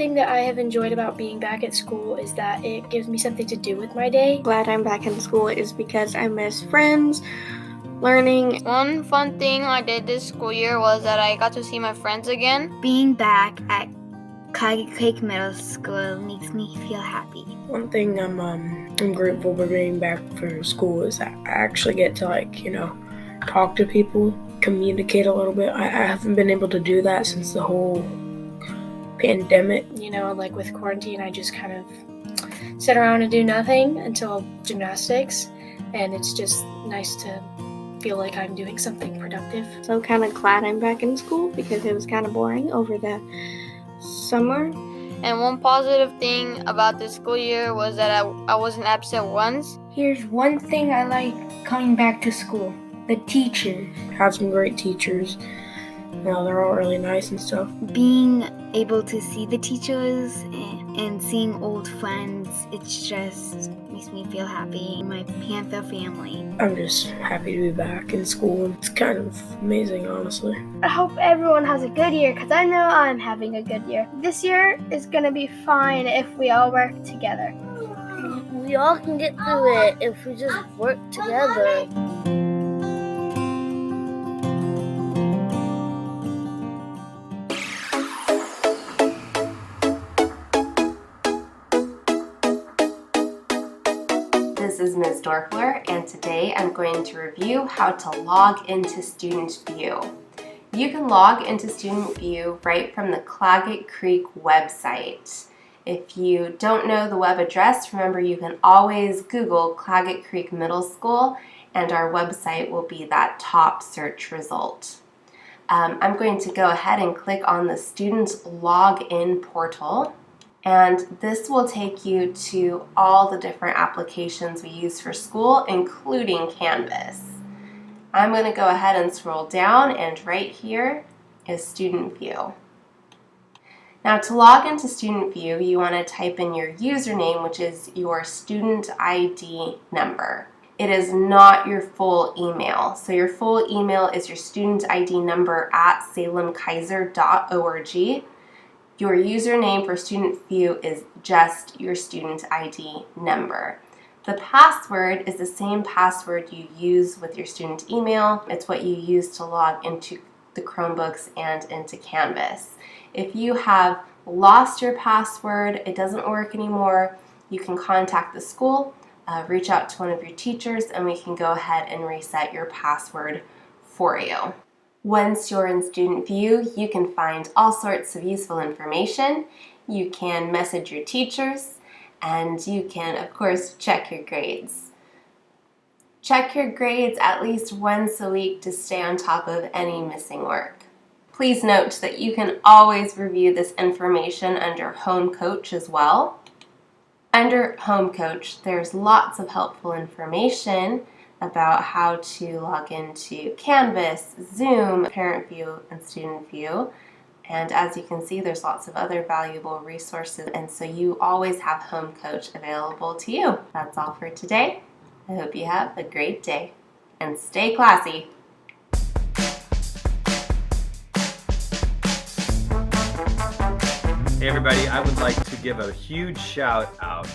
thing that I have enjoyed about being back at school is that it gives me something to do with my day. Glad I'm back in school is because I miss friends, learning. One fun thing I did this school year was that I got to see my friends again. Being back at Creek Middle School makes me feel happy. One thing I'm grateful for being back for school is that I actually get to talk to people, communicate a little bit. I haven't been able to do that since the whole pandemic. With quarantine, I just kind of sit around and do nothing until gymnastics, and it's just nice to feel like I'm doing something productive. So kind of glad I'm back in school because it was kind of boring over the summer. And one positive thing about this school year was that I wasn't absent once. Here's one thing I like coming back to school: the teachers. Had some great teachers. They're all really nice and stuff. Being able to see the teachers and seeing old friends, it's just makes me feel happy. My Panther family. I'm just happy to be back in school. It's kind of amazing, honestly. I hope everyone has a good year because I know I'm having a good year. This year is going to be fine if we all work together. We all can get through it if we just work together. This is Ms. Dorfler, and today I'm going to review how to log into Student Vue. You can log into Student Vue right from the Claggett Creek website. If you don't know the web address, remember you can always Google Claggett Creek Middle School, and our website will be that top search result. I'm going to go ahead and click on the Student Login portal. And this will take you to all the different applications we use for school, including Canvas. I'm going to go ahead and scroll down, and right here is Student Vue. Now, to log into Student Vue, you want to type in your username, which is your student ID number. It is not your full email. So your full email is your student ID number at salemkaiser.org. Your username for Student Vue is just your student ID number. The password is the same password you use with your student email. It's what you use to log into the Chromebooks and into Canvas. If you have lost your password, it doesn't work anymore, you can contact the school, reach out to one of your teachers, and we can go ahead and reset your password for you. Once you're in Student Vue, you can find all sorts of useful information. You can message your teachers, and you can, of course, check your grades. Check your grades at least once a week to stay on top of any missing work. Please note that you can always review this information under Home Coach as well. Under Home Coach, there's lots of helpful information about how to log into Canvas, Zoom, Parent View, and Student Vue. And as you can see, there's lots of other valuable resources, and so you always have Home Coach available to you. That's all for today. I hope you have a great day, and stay classy. Hey everybody, I would like to give a huge shout out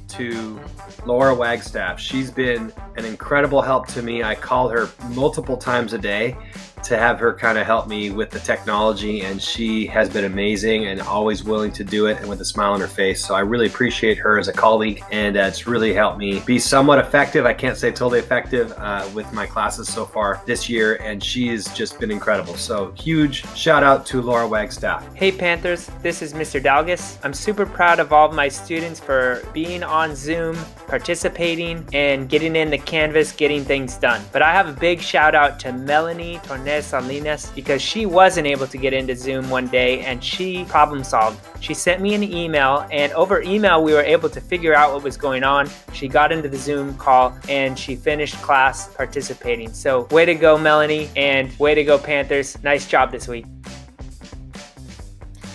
to Laura Wagstaff. She's been an incredible help to me. I call her multiple times a day to have her kind of help me with the technology, and she has been amazing and always willing to do it and with a smile on her face. So I really appreciate her as a colleague, and it's really helped me be somewhat effective. I can't say totally effective with my classes so far this year, and she has just been incredible. So huge shout out to Laura Wagstaff. Hey Panthers, this is Mr. Dalgas. I'm super proud of all of my students for being on Zoom, participating, and getting in the Canvas, getting things done. But I have a big shout out to Melanie Tornes Salinas because she wasn't able to get into Zoom one day and she problem solved. She sent me an email, and over email we were able to figure out what was going on. She got into the Zoom call and she finished class participating. So way to go, Melanie, and way to go, Panthers. Nice job this week.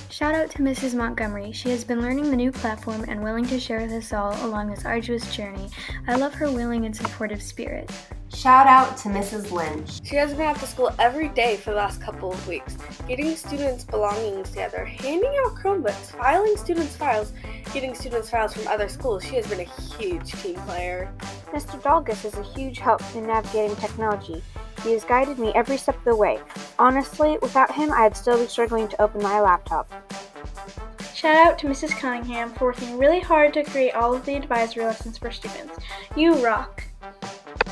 Shout out to Mrs. Montgomery. She has been learning the new platform and willing to share with us all along this arduous journey. I love her willing and supportive spirit. Shout out to Mrs. Lynch. She has been at the school every day for the last couple of weeks, getting students' belongings together, handing out Chromebooks, filing students' files, getting students' files from other schools. She has been a huge team player. Mr. Dalgas is a huge help in navigating technology. He has guided me every step of the way. Honestly, without him, I'd still be struggling to open my laptop. Shout out to Mrs. Cunningham for working really hard to create all of the advisory lessons for students. You rock!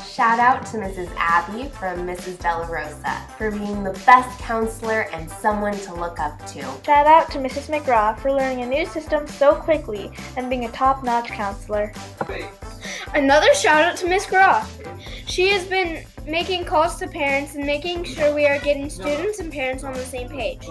Shout out to Mrs. Abby from Mrs. Della Rosa for being the best counselor and someone to look up to. Shout out to Mrs. McGraw for learning a new system so quickly and being a top-notch counselor. Another shout out to Miss Graw. She has been making calls to parents and making sure we are getting students and parents on the same page.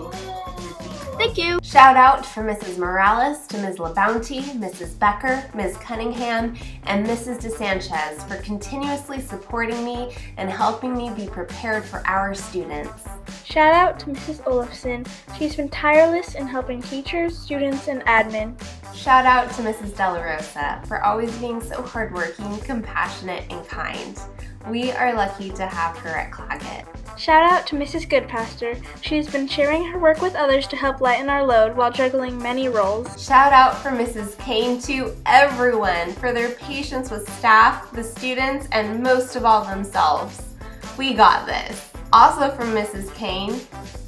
Thank you. Shout out from Mrs. Morales to Ms. LaBounty, Mrs. Becker, Ms. Cunningham, and Mrs. DeSanchez for continuously supporting me and helping me be prepared for our students. Shout out to Mrs. Olafson. She's been tireless in helping teachers, students, and admin. Shout out to Mrs. Della Rosa for always being so hardworking, compassionate, and kind. We are lucky to have her at Claggett. Shout out to Mrs. Goodpaster. She's been sharing her work with others to help lighten our load while juggling many roles. Shout out for Mrs. Kane to everyone for their patience with staff, the students, and most of all themselves. We got this. Also from Mrs. Kane,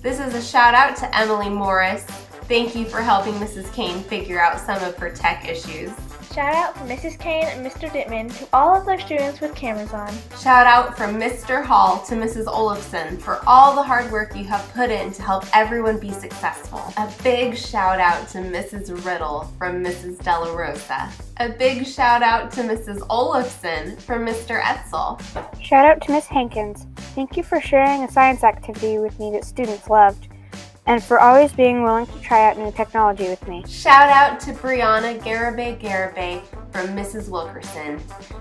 this is a shout out to Emily Morris. Thank you for helping Mrs. Kane figure out some of her tech issues. Shout out from Mrs. Kane and Mr. Dittman to all of their students with cameras on. Shout out from Mr. Hall to Mrs. Olafson for all the hard work you have put in to help everyone be successful. A big shout out to Mrs. Riddle from Mrs. Della Rosa. A big shout out to Mrs. Olafson from Mr. Etzel. Shout out to Miss Hankins. Thank you for sharing a science activity with me that students loved, and for always being willing to try out new technology with me. Shout out to Brianna Garibay from Mrs. Wilkerson.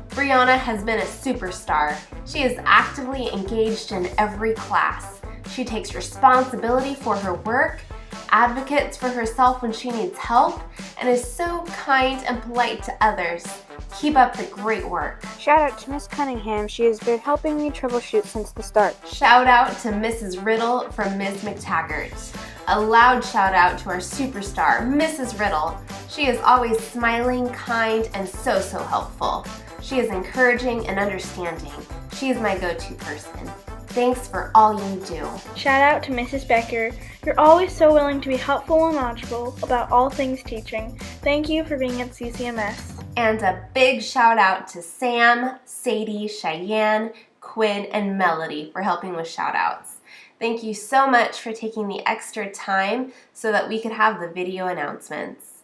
Brianna has been a superstar. She is actively engaged in every class. She takes responsibility for her work, advocates for herself when she needs help, and is so kind and polite to others. Keep up the great work. Shout out to Miss Cunningham. She has been helping me troubleshoot since the start. Shout out to Mrs. Riddle from Ms. McTaggart. A loud shout out to our superstar, Mrs. Riddle. She is always smiling, kind, and so helpful. She is encouraging and understanding. She is my go-to person. Thanks for all you do. Shout out to Mrs. Becker. You're always so willing to be helpful and knowledgeable about all things teaching. Thank you for being at CCMS. And a big shout out to Sam, Sadie, Cheyenne, Quinn, and Melody for helping with shout outs. Thank you so much for taking the extra time so that we could have the video announcements.